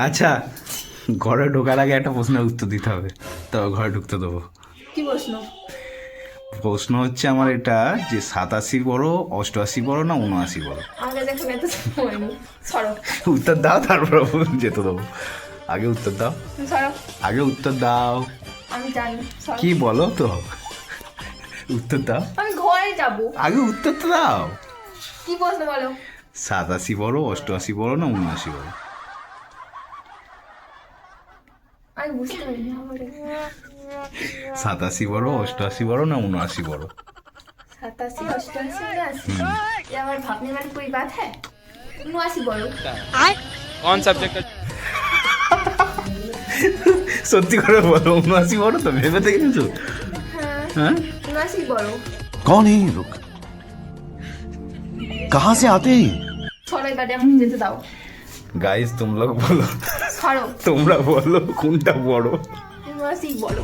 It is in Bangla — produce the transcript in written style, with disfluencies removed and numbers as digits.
আচ্ছা, ঘরে ঢোকার আগে একটা প্রশ্নের উত্তর দিতে হবে, তবে ঘরে ঢুকতে দেবো। কি প্রশ্ন? প্রশ্ন হচ্ছে আমার এটা, যে 87 বড়, 88 বড় না 79 বড়? আগে দেখো এত সময় নেই, সরো উত্তর দাও, তারপর যেতে দেবো। আগে উত্তর দাও, সরো। আগে উত্তর দাও। আমি জানি, সরো। কি বলো তো, উত্তর দাও, আমি ঘরে যাব। আগে উত্তর তো দাও। কি প্রশ্ন বলো? 87 বড়, 88 বড় না 79 বড়? আমি বুঝতে পারিনি আমার। 87 বড়, 88 বড় না 79 বড়? 87, 88, 79। ये हमारे भागने वाली कोई बात है? 79 বলো। कौन सब्जेक्ट? সত্যি করে বলো, 79 বড় তো ভেবে দেখেছো? হ্যাঁ, হ্যাঁ, 79 বলো। कौन है ये लोग? कहाँ से आते हैं ये? সরো এই গাড়ি আমাকে যেতে দাও। গাইস তোমরা বলো, সরো। তোমরা বলো কোনটা বড়? 79 বলো।